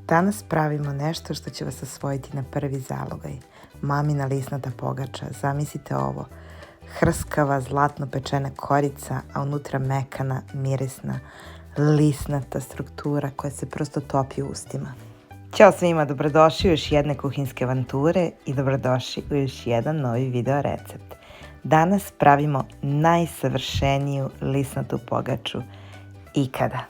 Danas pravimo nešto što će vas osvojiti na prvi zalogaj. Mamina lisnata pogača. Zamislite ovo. Hrskava, zlatno pečena korica, a unutra mekana, mirisna, lisnata struktura koja se prosto topi u ustima. Ćao svima, dobrodošli u još jedne kuhinjske avanture i dobrodošli u još jedan novi video recept. Danas pravimo najsavršeniju lisnatu pogaču ikada.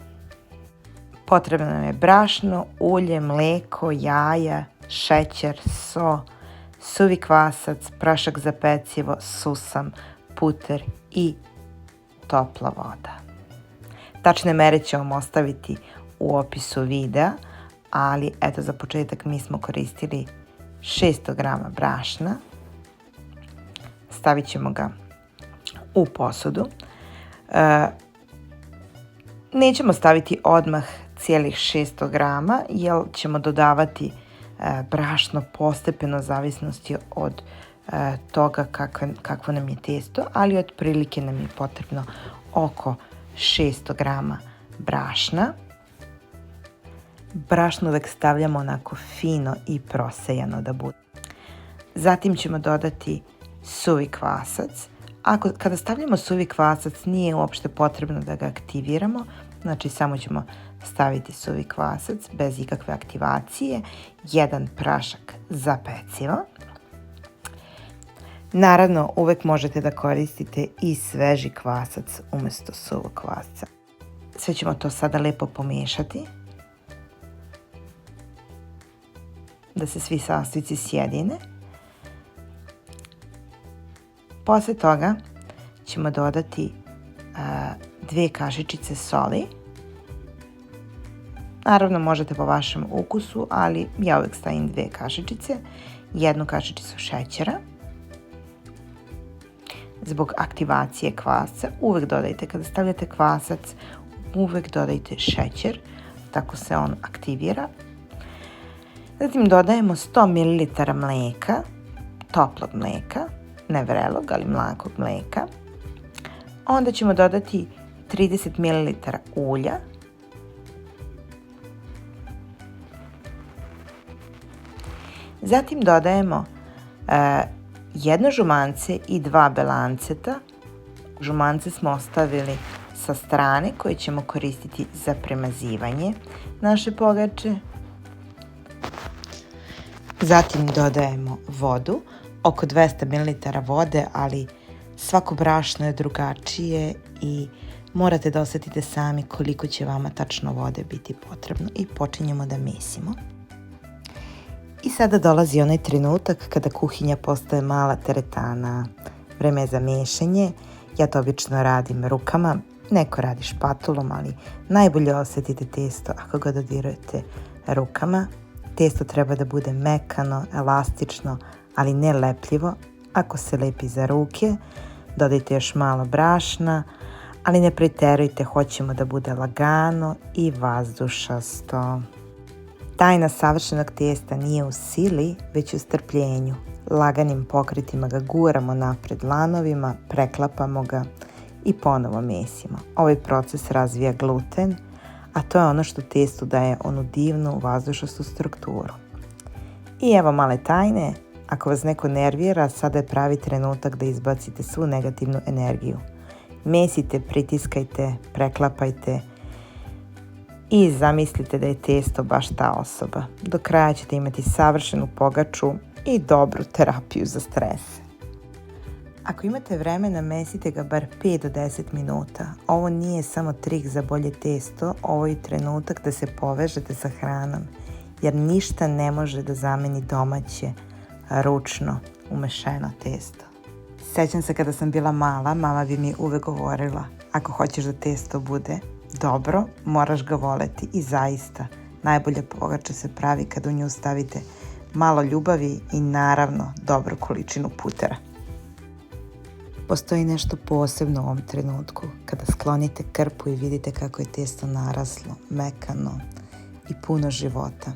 Potrebno nam je brašno, ulje, mlijeko, jaja, šećer, so, suvi kvasac, prašak za pecivo, susam, puter i topla voda. Tačne mere ću vam ostaviti u opisu videa, ali eto za početak mi smo koristili 600 grama brašna. Stavit ćemo ga u posudu. Nećemo staviti odmah cijelih 600 grama jer ćemo dodavati brašno postepeno zavisnosti od toga kakvo nam je testo, ali otprilike nam je potrebno oko 600 grama brašna. Brašno uvek stavljamo onako fino i prosejano da bude. Zatim ćemo dodati suvi kvasac. Kada stavljamo suvi kvasac nije uopšte potrebno da ga aktiviramo, znači samo ćemo staviti suvi kvasac bez ikakve aktivacije, jedan prašak za pecivo. Naravno, uvek možete da koristite i sveži kvasac umjesto suvog kvasca. Sve ćemo to sada lepo pomiješati, da se svi sastojci sjedine. Poslije toga ćemo dodati 2 kašičice soli. Naravno možete po vašem ukusu, ali ja uvijek stavim 2 kašičice, 1 kašičicu šećera. Zbog aktivacije kvasca uvijek dodajte, kada stavljate kvasac, uvijek dodajte šećer, tako se on aktivira. Zatim dodajemo 100 ml mlijeka, toplog mlijeka, ne vrelog, ali mlakog mlijeka. Onda ćemo dodati 30 ml ulja. Zatim dodajemo jedno žumance i 2 belanceta. Žumance smo ostavili sa strane koje ćemo koristiti za premazivanje naše pogače. Zatim dodajemo vodu, oko 200 ml vode, ali svako brašno je drugačije i morate da osjetite sami koliko će vama tačno vode biti potrebno i počinjemo da mesimo. I sada dolazi onaj trenutak kada kuhinja postaje mala teretana. Vreme je za mešanje. Ja to obično radim rukama, neko radi špatulom, ali najbolje osjetite testo ako ga dodirujete rukama. Testo treba da bude mekano, elastično, ali ne lepljivo. Ako se lepi za ruke, dodajte još malo brašna, ali ne preterujte, hoćemo da bude lagano i vazdušasto. Tajna savršenog testa nije u sili, već u strpljenju. Laganim pokretima ga guramo napred lanovima, preklapamo ga i ponovo mesimo. Ovaj proces razvija gluten, a to je ono što testu daje onu divnu vazdušastu strukturu. I evo male tajne, ako vas neko nervira, sada je pravi trenutak da izbacite svu negativnu energiju. Mesite, pritiskajte, preklapajte i zamislite da je testo baš ta osoba. Do kraja ćete imati savršenu pogaču i dobru terapiju za stres. Ako imate vremena, mesite ga bar 5 do 10 minuta. Ovo nije samo trik za bolje testo, ovo je trenutak da se povežete sa hranom, jer ništa ne može da zameni domaće, ručno umešeno testo. Sećam se kada sam bila mala, mama bi mi uvek govorila, ako hoćeš da testo bude dobro, moraš ga voleti i zaista, najbolja pogača se pravi kad u nju stavite malo ljubavi i naravno dobru količinu putera. Postoji nešto posebno u ovom trenutku, kada sklonite krpu i vidite kako je testo naraslo, mekano i puno života.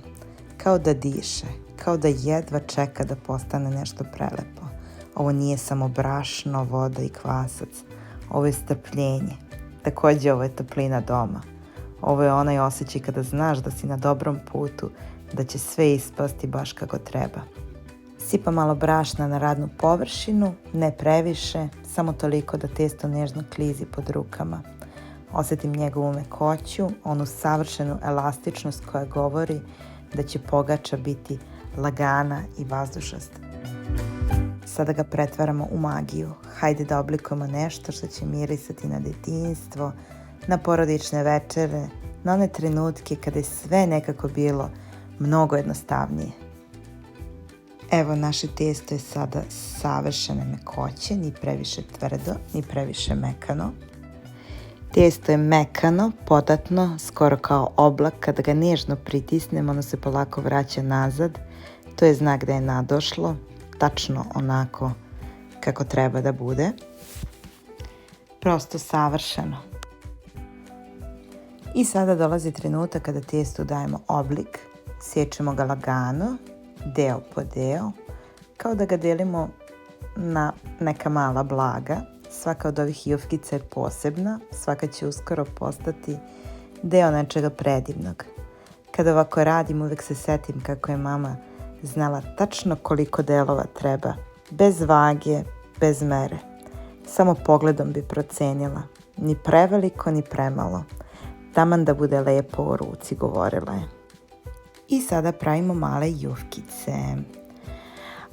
Kao da diše, kao da jedva čeka da postane nešto prelepo. Ovo nije samo brašno, voda i kvasac, ovo je strpljenje. Također ovo je toplina doma. Ovo je onaj osjećaj kada znaš da si na dobrom putu, da će sve ispasti baš kako treba. Sipam malo brašna na radnu površinu, ne previše, samo toliko da testo nežno klizi pod rukama. Osjetim njegovu mekoću, onu savršenu elastičnost koja govori da će pogača biti lagana i vazdušasta. Sada ga pretvaramo u magiju. Hajde da oblikujemo nešto što će mirisati na detinjstvo, na porodične večere, na one trenutke kada je sve nekako bilo mnogo jednostavnije. Evo, naše testo je sada savršene mekoće, ni previše tvrdo, ni previše mekano. Testo je mekano, podatno, skoro kao oblak. Kada ga nježno pritisnemo, ono se polako vraća nazad. To je znak da je nadošlo, tačno onako kako treba da bude. Prosto savršeno. I sada dolazi trenutak kada testu dajemo oblik. Sjećemo ga lagano, deo po deo, kao da ga delimo na neka mala blaga. Svaka od ovih jufkica je posebna, svaka će uskoro postati deo nečega predivnog. Kada ovako radim, uvek se setim kako je mama znala tačno koliko delova treba, bez vage, bez mere. Samo pogledom bi procenila, ni preveliko ni premalo, taman da bude lepo u ruci, govorila je. I sada pravimo male jufkice.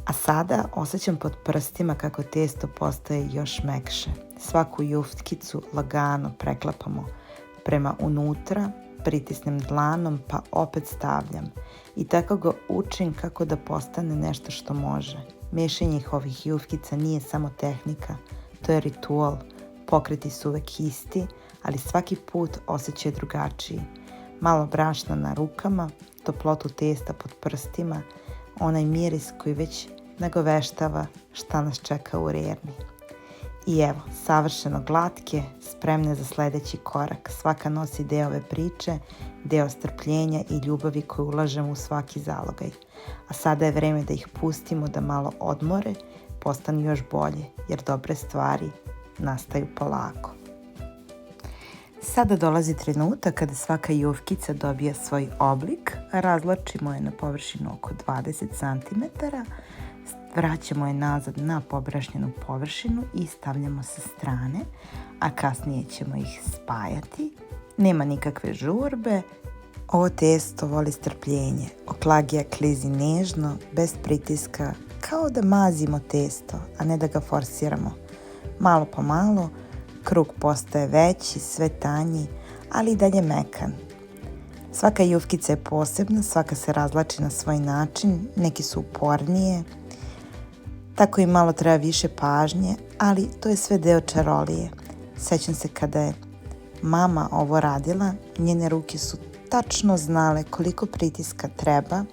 A sada osjećam pod prstima kako testo postaje još mekše. Svaku jufkicu lagano preklapamo prema unutra, pritisnem dlanom pa opet stavljam. I tako ga učim kako da postane nešto što može. Mešanje ovih jufkica nije samo tehnika, to je ritual. Pokreti su uvek isti, ali svaki put osjećaj drugačiji. Malo brašna na rukama, toplotu testa pod prstima, onaj miris koji već nagoveštava šta nas čeka u rerni. I evo, savršeno glatke, spremne za sljedeći korak. Svaka nosi deo ove priče, deo strpljenja i ljubavi koju ulažemo u svaki zalogaj. A sada je vreme da ih pustimo da malo odmore, postanu još bolje, jer dobre stvari nastaju polako. Sada dolazi trenutak kada svaka jufkica dobija svoj oblik, razlačimo je na površinu oko 20 cm, vraćamo je nazad na pobrašnjenu površinu i stavljamo sa strane, a kasnije ćemo ih spajati. Nema nikakve žurbe, ovo testo voli strpljenje, oklagija klizi nežno, bez pritiska, kao da mazimo testo, a ne da ga forsiramo. Malo po malo, krug postaje veći, sve tanji, ali i dalje mekan. Svaka jufkica je posebna, svaka se razlači na svoj način, neki su upornije, tako i malo treba više pažnje, ali to je sve deo čarolije. Sećam se kada je mama ovo radila, njene ruke su tačno znale koliko pritiska treba,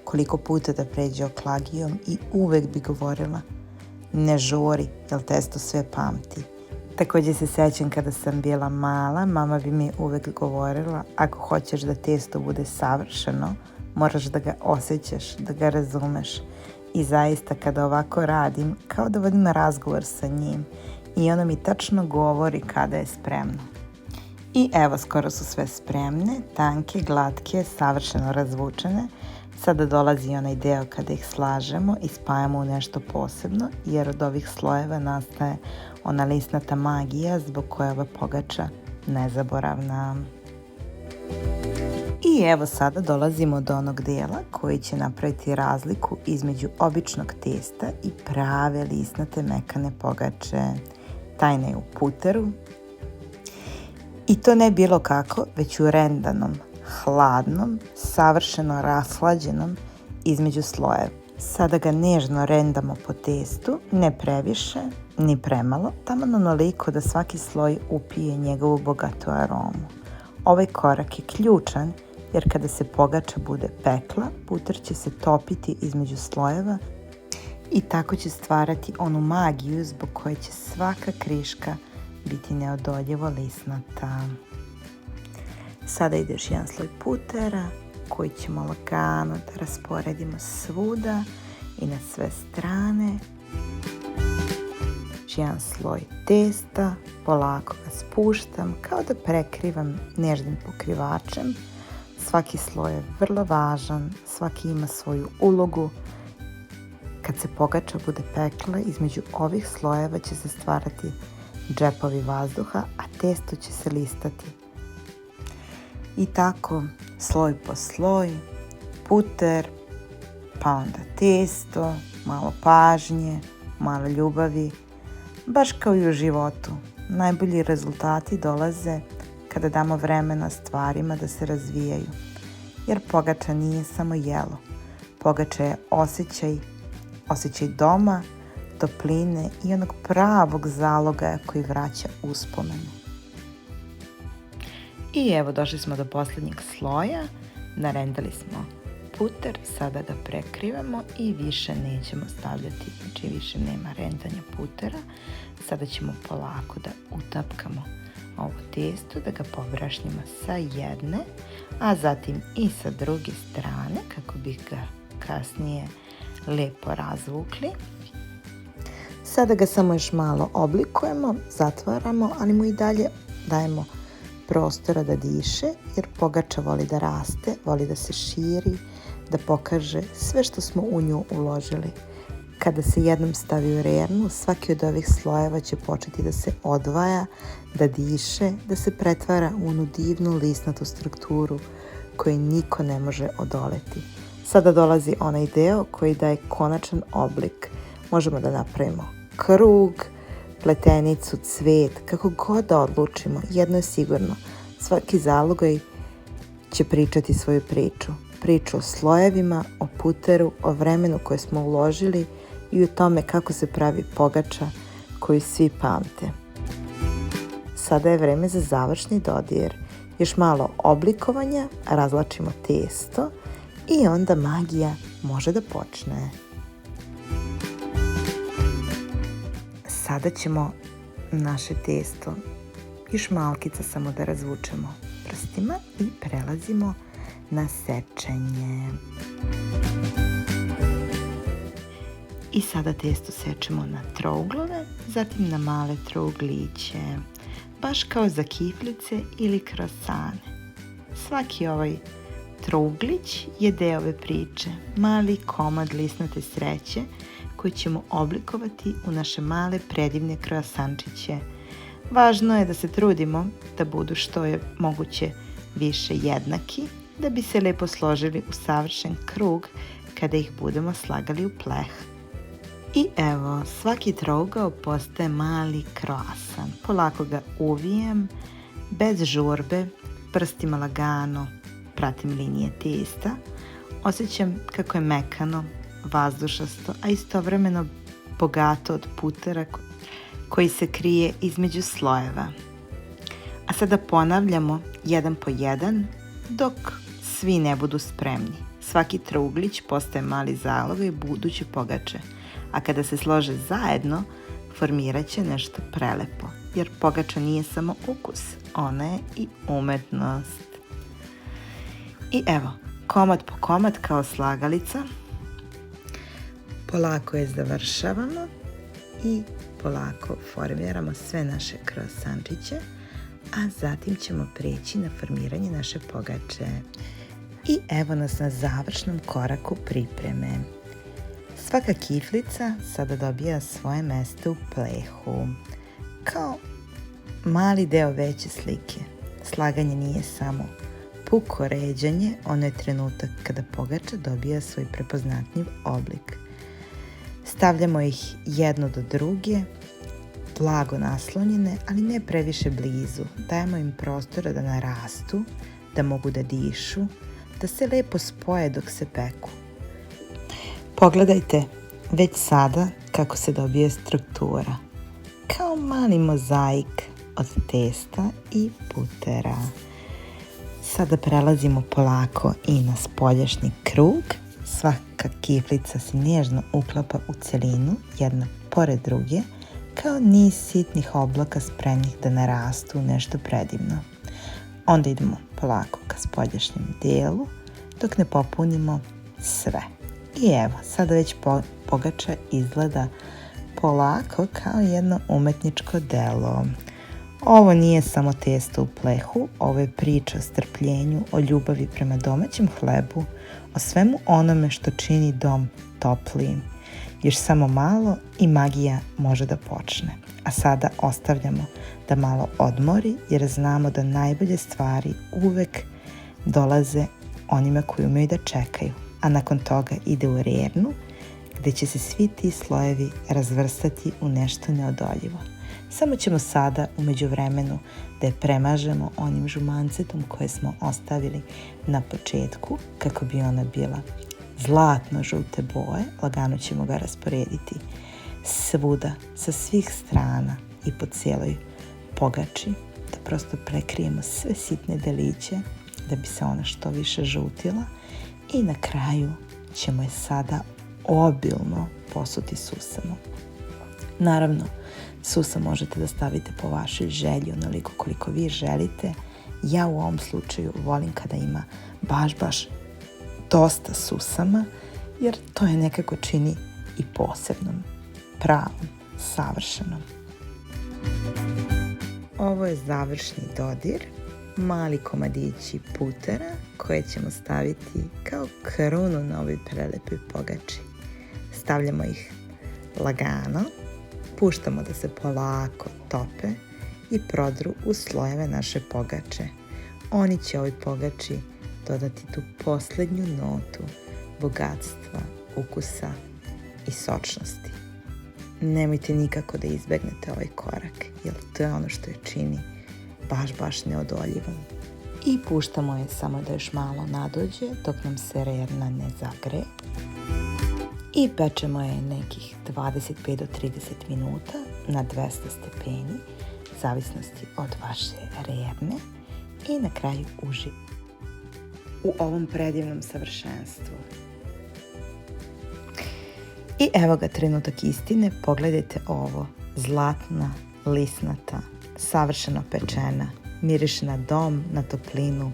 koliko puta da pređe oklagijom i uvek bi govorila: ne žuri, jer testo sve pamti. Također se sećam kada sam bila mala, mama bi mi uvek govorila: ako hoćeš da testo bude savršeno, moraš da ga osjećaš, da ga razumeš. I zaista kada ovako radim, kao da vodim razgovor sa njim i ona mi tačno govori kada je spremno. I evo, skoro su sve spremne, tanke, glatke, savršeno razvučene. Sada dolazi onaj deo kada ih slažemo i spajamo u nešto posebno, jer od ovih slojeva nastaje ona lisnata magija zbog koje je ova pogača nezaboravna. I evo sada dolazimo do onog dela koji će napraviti razliku između običnog testa i prave lisnate mekane pogače. Tajna je u puteru. I to ne bilo kako, već u rendanom, hladnom, savršeno rashlađenom između slojeva. Sada ga nežno rendamo po testu, ne previše, ni premalo, taman onoliko da svaki sloj upije njegovu bogatu aromu. Ovaj korak je ključan, jer kada se pogača bude pekla, puter će se topiti između slojeva i tako će stvarati onu magiju zbog koje će svaka kriška biti neodoljivo lisnata. Sada ide još jedan sloj putera koji ćemo lagano da rasporedimo svuda i na sve strane. još jedan sloj testa, polako ga spuštam kao da prekrivam nežnim pokrivačem. Svaki sloj je vrlo važan, svaki ima svoju ulogu. Kad se pogača bude pekla, između ovih slojeva će se stvarati džepovi vazduha, a testo će se listati. I tako, sloj po sloj, puter, pa onda testo, malo pažnje, malo ljubavi, baš kao i u životu. Najbolji rezultati dolaze kada damo vremena stvarima da se razvijaju. Jer pogača nije samo jelo. Pogača je osjećaj doma, topline i onog pravog zalogaja koji vraća uspomenu. I evo došli smo do posljednjeg sloja. Narendali smo puter, sada ga prekrivamo i više nećemo stavljati, znači više nema rendanja putera. Sada ćemo polako da utapkamo ovo testo, da ga pobrašnjimo sa jedne, a zatim i sa druge strane kako bi ga kasnije lepo razvukli. Sada ga samo još malo oblikujemo, zatvaramo, ali mu i dalje dajemo prostora da diše, jer pogača voli da raste, voli da se širi, da pokaže sve što smo u nju uložili. Kada se jednom stavi u rernu, svaki od ovih slojeva će početi da se odvaja, da diše, da se pretvara u onu divnu lisnatu strukturu koju niko ne može odoleti. Sada dolazi onaj deo koji daje konačan oblik. Možemo da napravimo krug, pletenicu, cvet, kako god da odlučimo. Jedno je sigurno, svaki zalogaj će pričati svoju priču. Priču o slojevima, o puteru, o vremenu koje smo uložili i o tome kako se pravi pogača koju svi pamte. Sada je vreme za završni dodir. Još malo oblikovanja, razvlačimo testo i onda magija može da počne. Sada ćemo naše testo još malkica samo da razvučemo prstima i prelazimo na sečenje. I sada testo sečemo na trouglove, zatim na male trougliće, baš kao za kiflice ili krosane. Svaki ovaj trouglić je deo ove priče, mali komad lisnate sreće koji ćemo oblikovati u naše male predivne kroasančiće. Važno je da se trudimo da budu što je moguće više jednaki, da bi se lepo složili u savršen krug kada ih budemo slagali u pleh. I evo, svaki trougao postaje mali kroasan. Polako ga uvijem, bez žurbe, prstima lagano pratim linije testa. Osjećam kako je mekano, vazdušasto, a istovremeno bogato od putera koji se krije između slojeva. A sada ponavljamo jedan po jedan dok svi ne budu spremni. Svaki trouglić postaje mali zalogaj buduće pogače, a kada se slože zajedno, formirat će nešto prelepo, jer pogača nije samo ukus, ona je i umetnost. I evo, komad po komad kao slagalica, polako je završavamo i polako formiramo sve naše kroasančiće, a zatim ćemo preći na formiranje naše pogače. I evo nas na završnom koraku pripreme. Svaka kiflica sada dobija svoje mesto u plehu, kao mali deo veće slike. Slaganje nije samo puko ređanje, ono je trenutak kada pogača dobija svoj prepoznatljiv oblik. Stavljamo ih jedno do druge, blago naslonjene, ali ne previše blizu. Dajemo im prostora da narastu, da mogu da dišu, da se lepo spoje dok se peku. Pogledajte već sada kako se dobije struktura. Kao mali mozaik od testa i putera. Sada prelazimo polako i na spoljašnji krug. Svaka kiflica se nježno uklapa u celinu, jedna pored druge, kao niz sitnih oblaka spremnih da narastu u nešto predivno. Onda idemo polako ka spoljašnjem delu, dok ne popunimo sve. I evo, sada već pogača izgleda polako kao jedno umetničko delo. Ovo nije samo testo u plehu, ovo je priča o strpljenju, o ljubavi prema domaćem hlebu, o svemu onome što čini dom toplijim. Još samo malo i magija može da počne. A sada ostavljamo da malo odmori jer znamo da najbolje stvari uvek dolaze onima koji umeju da čekaju. A nakon toga ide u rernu gde će se svi ti slojevi razvrstati u nešto neodoljivo. Samo ćemo sada u međuvremenu da je premažemo onim žumancetom koje smo ostavili na početku kako bi ona bila zlatno žute boje. Lagano ćemo ga rasporediti svuda, sa svih strana i po cijeloj pogači, da prosto prekrijemo sve sitne deliće da bi se ona što više žutila i na kraju ćemo je sada obilno posuti susamom. Naravno, susam možete da stavite po vašoj želji onoliko koliko vi želite. Ja u ovom slučaju volim kada ima baš dosta susama, jer to je nekako čini i posebnom, pravom, savršenom. Ovo je završni dodir, mali komadići putera koje ćemo staviti kao krunu na ovoj prelepoj pogači. Stavljamo ih lagano, puštamo da se polako tope i prodru u slojeve naše pogače. Oni će ovoj pogači dodati tu posljednju notu bogatstva, ukusa i sočnosti. Nemojte nikako da izbegnete ovaj korak, jer to je ono što je čini baš neodoljivom. I puštamo je samo da još malo nadođe dok nam se rerna ne zagre. I pečemo je nekih 25 do 30 minuta na 200 stepeni, zavisnosti od vaše rerne, i na kraju uživajte u ovom predivnom savršenstvu. I evo ga trenutak istine, pogledajte ovo, zlatna, lisnata, savršeno pečena, miriše na dom, na toplinu,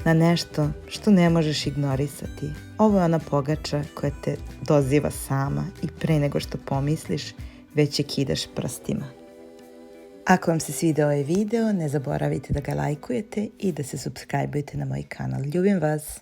na nešto što ne možeš ignorisati. Ovo je ona pogača koja te doziva sama i pre nego što pomisliš, već je kidaš prstima. Ako vam se svidio ovaj video, ne zaboravite da ga lajkujete i da se supscribeujete na moj kanal. Ljubim vas!